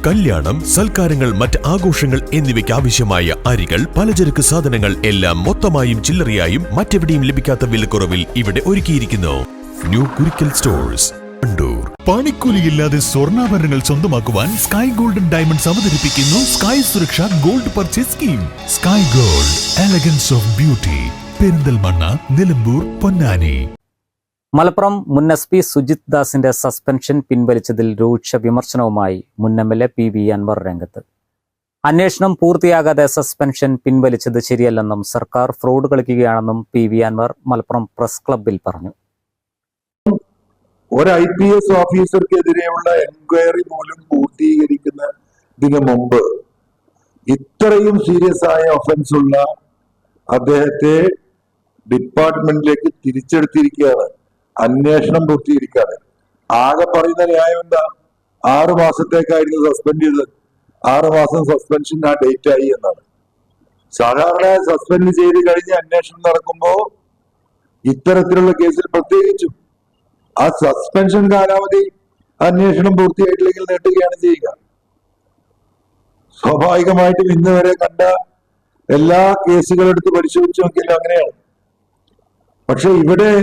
കല്യാണം, സൽക്കാരങ്ങൾ, മറ്റ് ആഘോഷങ്ങൾ എന്നിവയ്ക്ക് ആവശ്യമായ അരികൾ, പലചരക്ക് സാധനങ്ങൾ എല്ലാം മൊത്തമായും ചില്ലറയായും മറ്റെവിടെയും ലഭിക്കാത്ത വിലക്കുറവിൽ ഇവിടെ ഒരുക്കിയിരിക്കുന്നു. New Kurikkal stores, Wandoor. പണിക്കൂലിയില്ലാതെ സ്വർണ്ണാഭരണങ്ങൾ സ്വന്തമാക്കുവാൻ സ്കൈ ഗോൾഡൻ ഡയമണ്ട്സ് അവതരിപ്പിക്കുന്നു sky Suraksha gold purchase scheme. Sky gold, elegance of beauty, Perinthalmanna, Nilambur, Ponnani. Malappuram മുൻ SP സുജിത് ദാസിന്റെ സസ്പെൻഷൻ പിൻവലിച്ചതിൽ രൂക്ഷ വിമർശനവുമായി മുൻ MLA PV അൻവർ രംഗത്ത്. അന്വേഷണം പൂർത്തിയാകാതെ സസ്പെൻഷൻ പിൻവലിച്ചത് ശരിയല്ലെന്നും സർക്കാർ ഫ്രോഡ് കളിക്കുകയാണെന്നും PV അൻവർ മലപ്പുറം പ്രസ് ക്ലബ്ബിൽ പറഞ്ഞു. ഒരു IPS ഓഫീസർക്കെതിരെയുള്ള എൻക്വയറി പോലും പൂർത്തീകരിക്കുന്നതിന് മുമ്പ് ഇത്രയും സീരിയസ് ആയ ഒഫൻസ് ഉള്ള അദ്ദേഹത്തെ ഡിപ്പാർട്ട്മെന്റിലേക്ക് തിരിച്ചെടുത്തിരിക്കുകയാണ്. അന്വേഷണം പൂർത്തീകരിക്കാതെ ആകെ പറയുന്ന ന്യായം എന്താ? 6 മാസത്തേക്കായിരുന്നു സസ്പെൻഡ് ചെയ്തത്. 6 മാസം സസ്പെൻഷൻ ആ ഡേറ്റ് ആയി എന്നാണ്. സാധാരണ സസ്പെൻഡ് ചെയ്ത് കഴിഞ്ഞ് അന്വേഷണം നടക്കുമ്പോ ഇത്തരത്തിലുള്ള കേസിൽ പ്രത്യേകിച്ചും ആ സസ്പെൻഷൻ കാലാവധി അന്വേഷണം പൂർത്തിയായിട്ടില്ലെങ്കിൽ നീട്ടുകയാണ് ചെയ്യുക. സ്വാഭാവികമായിട്ടും ഇന്ന് വരെ കണ്ട എല്ലാ കേസുകളെടുത്ത് പരിശോധിച്ച് നോക്കിയാലും അങ്ങനെയാണ്. പക്ഷെ ഇവിടെ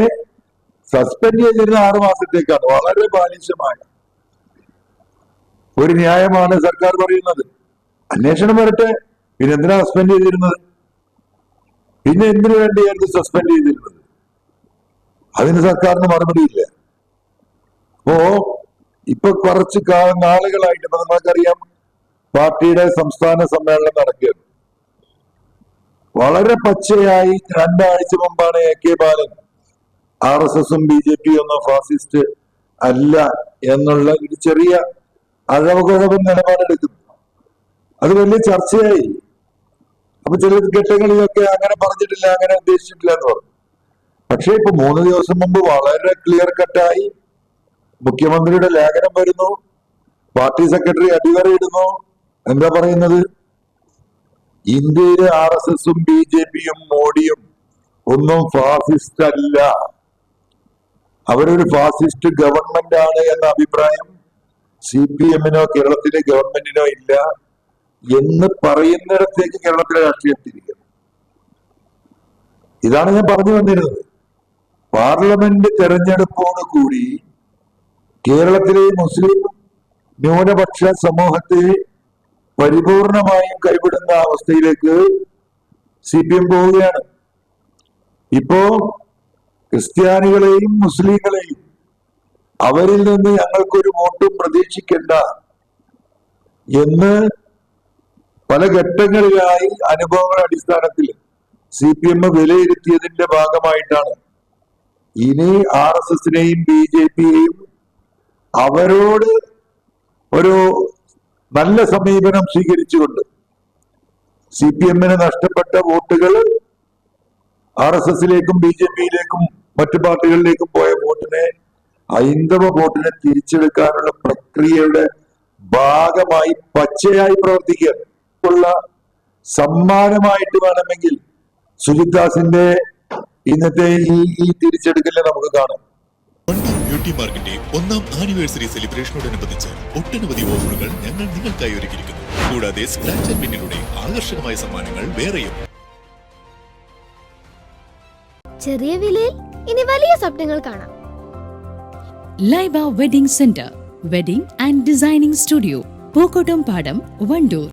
സസ്പെൻഡ് ചെയ്തിരുന്ന 6 മാസത്തേക്കാണ്. വളരെ ബാലിശമായ ഒരു ന്യായമാണ് സർക്കാർ പറയുന്നത്. അന്വേഷണം വരട്ടെ, പിന്നെ എന്തിനാ സസ്പെൻഡ് ചെയ്തിരുന്നത്? പിന്നെ എന്തിനു വേണ്ടിയായിരുന്നു സസ്പെൻഡ് ചെയ്തിരുന്നത്? അതിന് സർക്കാരിന് മറുപടിയില്ല. അപ്പോ ഇപ്പൊ കുറച്ച് നാളുകളായിട്ട് ഇപ്പൊ നമുക്കറിയാം, പാർട്ടിയുടെ സംസ്ഥാന സമ്മേളനം നടക്കുകയാണ്. വളരെ പച്ചയായി 2 ആഴ്ച മുമ്പാണ് AK ബാലൻ RSSും BJP ഒന്നും ഫാസിസ്റ്റ് അല്ല എന്നുള്ള ഒരു ചെറിയ അഴകുഴവൻ നിലപാടെടുക്കുന്നു. അത് വലിയ ചർച്ചയായി. അപ്പൊ ചില ഘട്ടങ്ങളിലൊക്കെ അങ്ങനെ പറഞ്ഞിട്ടില്ല, അങ്ങനെ ഉദ്ദേശിച്ചിട്ടില്ല എന്ന് പറഞ്ഞു. പക്ഷെ ഇപ്പൊ 3 ദിവസം മുമ്പ് വളരെ ക്ലിയർ കട്ടായി മുഖ്യമന്ത്രിയുടെ ലേഖനം വരുന്നു, പാർട്ടി സെക്രട്ടറി അടിവരയിടുന്നു. എന്താ പറയുന്നത്? ഇന്ത്യയിലെ RSSും BJPയും മോഡിയും ഒന്നും ഫാസിസ്റ്റ് അല്ല, അവരൊരു ഫാസിസ്റ്റ് ഗവൺമെന്റ് ആണ് എന്ന അഭിപ്രായം CPMനോ കേരളത്തിലെ ഗവൺമെന്റിനോ ഇല്ല എന്ന് പറയുന്നിടത്തേക്ക് കേരളത്തിലെ രാഷ്ട്രീയം തിരിക്കുന്നു. ഇതാണ് ഞാൻ പറഞ്ഞു വന്നിരുന്നത്. പാർലമെന്റ് തെരഞ്ഞെടുപ്പോട് കൂടി കേരളത്തിലെ മുസ്ലിം ന്യൂനപക്ഷ സമൂഹത്തെ പരിപൂർണമായും കൈവിടുന്ന അവസ്ഥയിലേക്ക് CPM പോവുകയാണ്. ഇപ്പോ ക്രിസ്ത്യാനികളെയും മുസ്ലിങ്ങളെയും അവരിൽ നിന്ന് ഞങ്ങൾക്കൊരു വോട്ടും പ്രതീക്ഷിക്കേണ്ട എന്ന് പല ഘട്ടങ്ങളിലായി അനുഭവങ്ങളുടെ അടിസ്ഥാനത്തിൽ CPM വിലയിരുത്തിയതിന്റെ ഭാഗമായിട്ടാണ് ഇനി RSSനെയും BJPയെയും അവരോട് ഒരു നല്ല സമീപനം സ്വീകരിച്ചുകൊണ്ട് CPMന് നഷ്ടപ്പെട്ട വോട്ടുകൾ RSSലേക്കും BJPയിലേക്കും മറ്റു പാർട്ടികളിലേക്കും പോയ വോട്ടിനെ, ഹൈന്ദവ വോട്ടിനെ തിരിച്ചെടുക്കാനുള്ള പ്രക്രിയയുടെ ഭാഗമായി പച്ചയായി പ്രവർത്തിക്കുക സമ്മാനമായിട്ട് വേണമെങ്കിൽ സുജിത് ദാസിന്റെ ഇന്നത്തെ ഈ തിരിച്ചെടുക്കലിനെ നമുക്ക് കാണാം. വണ്ടൂർ ബ്യൂട്ടി മാർക്കിന്റെ 1ാം ആനിവേഴ്സറി സെലിബ്രേഷനോടനുബന്ധിച്ച് ഒട്ടനവധി ഓഫറുകൾ ഞങ്ങൾ നിങ്ങൾക്കായി ഒരുക്കിയിരിക്കുന്നു. കൂടാതെ സ്ക്രാച്ച് ആൻഡ് വിന്നിലൂടെ ആകർഷകമായ സമ്മാനങ്ങൾ വേറെയും. ചെറിയ വിലയിൽ ഇനി വലിയ സ്വപ്നങ്ങൾ കാണാം. Laiba wedding centre, wedding and designing studio, Pookottam പാടം, വണ്ടൂർ.